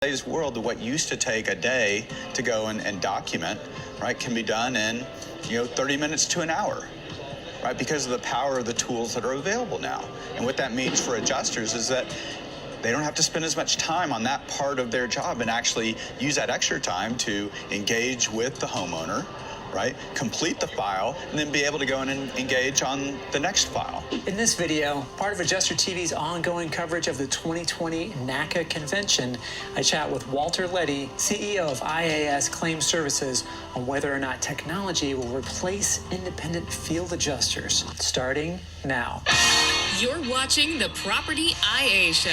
today's world, what used to take a day to go and document, right, can be done in 30 minutes to an hour, right, because of the power of the tools that are available now. And what that means for adjusters is that they don't have to spend as much time on that part of their job and actually use that extra time to engage with the homeowner, right, complete the file, and then be able to go in and engage on the next file. In this video, part of Adjuster TV's ongoing coverage of the 2020 NACA convention, I chat with Leddy, CEO of IAS Claim Services, on whether or not technology will replace independent field adjusters, starting now. You're watching the Property IA Show.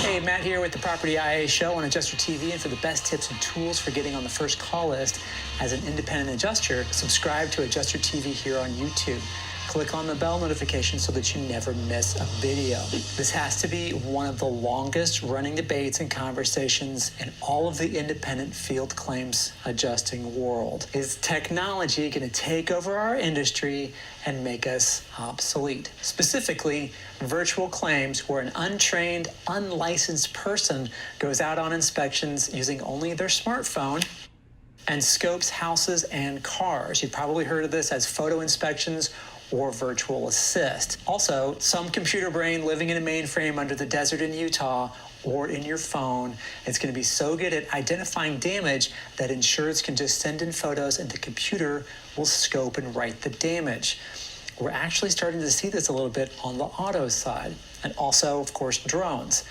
Hey, Matt here with the Property IA Show on Adjuster TV, and for the best tips and tools for getting on the first call list as an independent adjuster, subscribe to Adjuster TV here on YouTube. Click on the bell notification so that you never miss a video. This has to be one of the longest running debates and conversations in all of the independent field claims adjusting world. Is technology going to take over our industry and make us obsolete? Specifically, virtual claims where an untrained, unlicensed person goes out on inspections using only their smartphone and scopes houses and cars. You've probably heard of this as photo inspections or virtual assist. Also, some computer brain living in a mainframe under the desert in Utah or in your phone is going to be so good at identifying damage that insureds can just send in photos and the computer will scope and write the damage. We're actually starting to see this a little bit on the auto side. And also, of course, drones.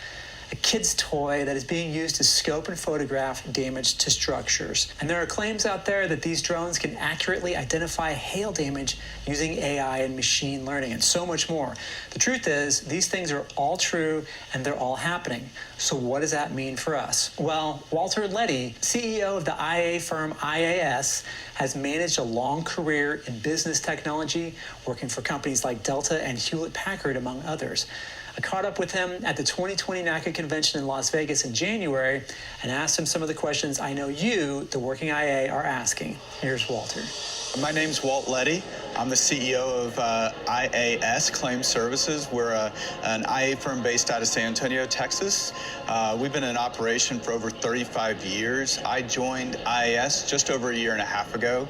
A kid's toy that is being used to scope and photograph damage to structures. And there are claims out there that these drones can accurately identify hail damage using AI and machine learning and so much more. The truth is, these things are all true and they're all happening. So what does that mean for us? Well, Leddy, CEO of the IA firm IAS, has managed a long career in business technology, working for companies like Delta and Hewlett-Packard, among others. I caught up with him at the 2020 NACA convention in Las Vegas in January and asked him some of the questions I know you, the working IA, are asking. Here's Walter. My name's Walt Leddy. I'm the CEO of IAS Claim Services. We're an IA firm based out of San Antonio, Texas. We've been in operation for over 35 years. I joined IAS just over a year and a half ago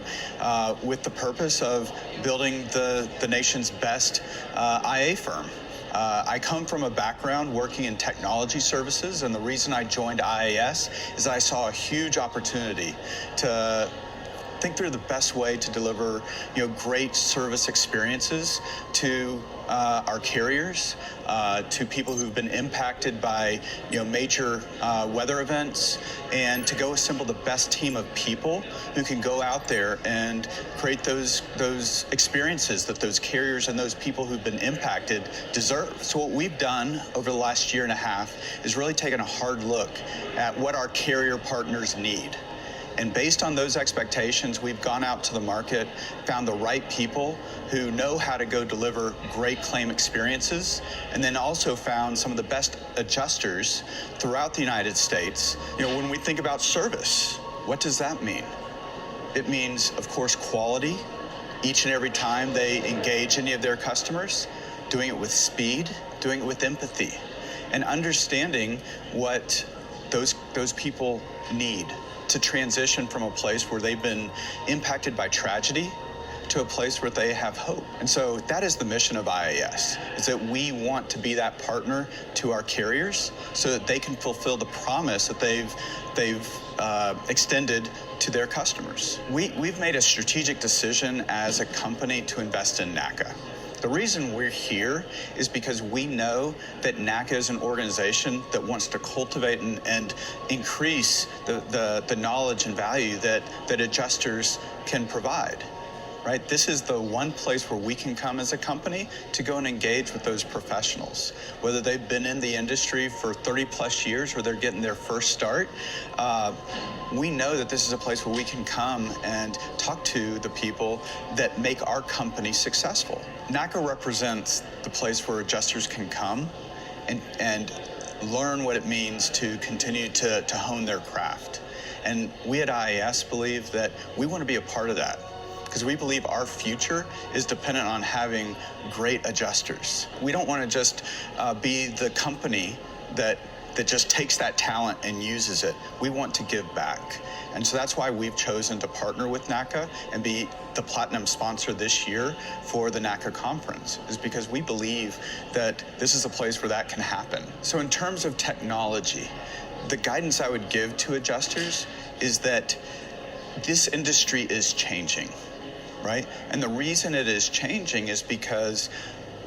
with the purpose of building the nation's best IA firm. I come from a background working in technology services, and the reason I joined IAS is I saw a huge opportunity to think through the best way to deliver, great service experiences to our carriers, to people who've been impacted by, major weather events, and to go assemble the best team of people who can go out there and create those experiences that those carriers and those people who've been impacted deserve. So what we've done over the last year and a half is really taken a hard look at what our carrier partners need. And based on those expectations, we've gone out to the market, found the right people who know how to go deliver great claim experiences, and then also found some of the best adjusters throughout the United States. When we think about service, what does that mean? It means, of course, quality. Each and every time they engage any of their customers, doing it with speed, doing it with empathy, and understanding what those people need to transition from a place where they've been impacted by tragedy to a place where they have hope. And so that is the mission of IAS, is that we want to be that partner to our carriers so that they can fulfill the promise that they've extended to their customers. We've made a strategic decision as a company to invest in NACA. The reason we're here is because we know that NACA is an organization that wants to cultivate and increase the knowledge and value that adjusters can provide. Right? This is the one place where we can come as a company to go and engage with those professionals, whether they've been in the industry for 30 plus years or they're getting their first start. We know that this is a place where we can come and talk to the people that make our company successful. NACA represents the place where adjusters can come and learn what it means to continue to hone their craft. And we at IAS believe that we want to be a part of that, because we believe our future is dependent on having great adjusters. We don't want to just be the company that that just takes that talent and uses it. We want to give back. And so that's why we've chosen to partner with NACA and be the platinum sponsor this year for the NACA conference, is because we believe that this is a place where that can happen. So in terms of technology, the guidance I would give to adjusters is that this industry is changing, right? And the reason it is changing is because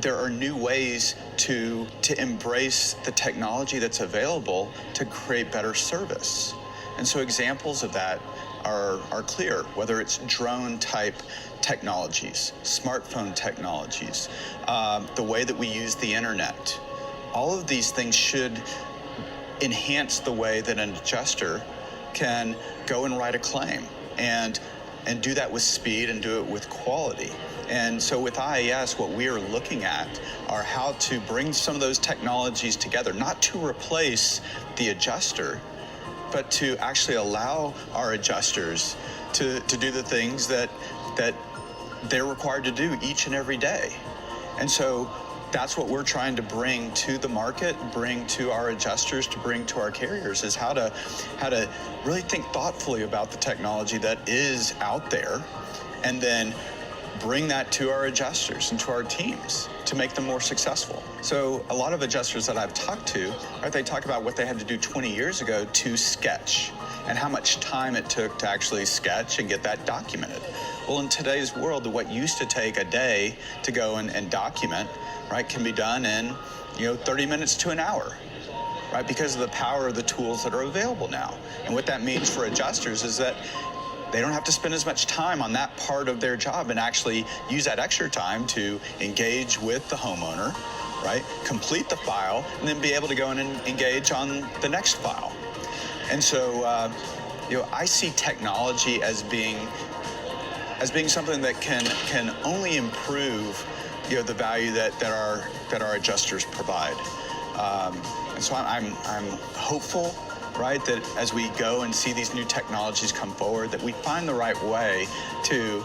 there are new ways to embrace the technology that's available to create better service. And so examples of that are clear, whether it's drone type technologies, smartphone technologies, the way that we use the internet. All of these things should enhance the way that an adjuster can go and write a claim and do that with speed and do it with quality. And so with IAS, what we are looking at are how to bring some of those technologies together, not to replace the adjuster, but to actually allow our adjusters to do the things that they're required to do each and every day. And so that's what we're trying to bring to the market, bring to our adjusters, to bring to our carriers, is how to really think thoughtfully about the technology that is out there, and then bring that to our adjusters and to our teams to make them more successful. So a lot of adjusters that I've talked to, right, they talk about what they had to do 20 years ago to sketch and how much time it took to actually sketch and get that documented. Well, in today's world, what used to take a day to go and document, right, can be done in 30 minutes to an hour, right, because of the power of the tools that are available now. And what that means for adjusters is that they don't have to spend as much time on that part of their job and actually use that extra time to engage with the homeowner, right, complete the file, and then be able to go in and engage on the next file. And so, I see technology as being something that can only improve the value that our adjusters provide. And so I'm hopeful, right, that as we go and see these new technologies come forward, that we find the right way to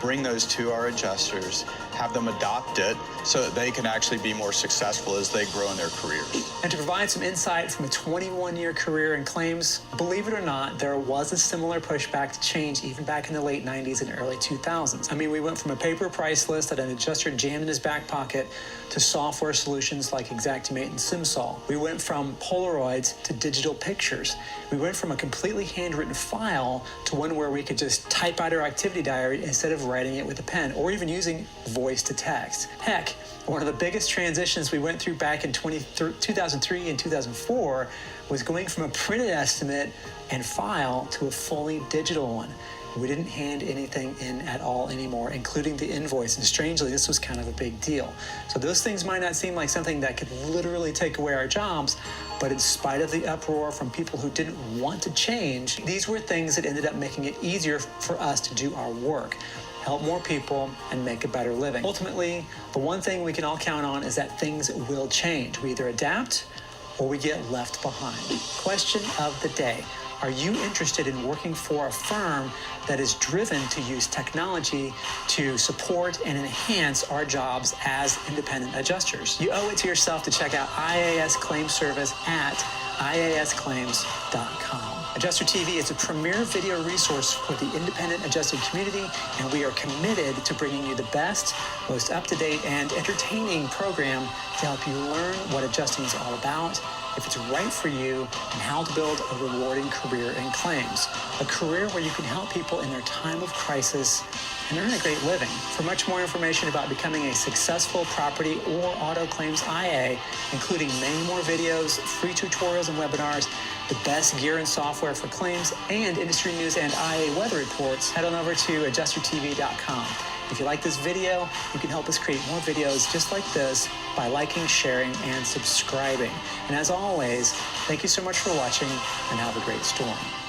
bring those to our adjusters, have them adopt it so that they can actually be more successful as they grow in their careers. And to provide some insight from a 21-year career in claims, believe it or not, there was a similar pushback to change even back in the late 90s and early 2000s. I mean, we went from a paper price list that an adjuster jammed in his back pocket to software solutions like Xactimate and SimSol. We went from Polaroids to digital pictures. We went from a completely handwritten file to one where we could just type out our activity diary instead of writing it with a pen or even using voice to text. Heck, one of the biggest transitions we went through back in 2003 and 2004 was going from a printed estimate and file to a fully digital one. We didn't hand anything in at all anymore, including the invoice. And strangely, this was kind of a big deal. So those things might not seem like something that could literally take away our jobs, but in spite of the uproar from people who didn't want to change, these were things that ended up making it easier for us to do our work, help more people, and make a better living. Ultimately, the one thing we can all count on is that things will change. We either adapt or we get left behind. Question of the day. Are you interested in working for a firm that is driven to use technology to support and enhance our jobs as independent adjusters? You owe it to yourself to check out IAS Claim Service at iasclaims.com. Adjuster TV is a premier video resource for the independent adjusting community, and we are committed to bringing you the best, most up-to-date, and entertaining program to help you learn what adjusting is all about, if it's right for you, and how to build a rewarding career in claims. A career where you can help people in their time of crisis and earn a great living. For much more information about becoming a successful property or auto claims IA, including many more videos, free tutorials and webinars, the best gear and software for claims, and industry news and IA weather reports, head on over to adjustertv.com. If you like this video, you can help us create more videos just like this by liking, sharing, and subscribing. And as always, thank you so much for watching, and have a great storm.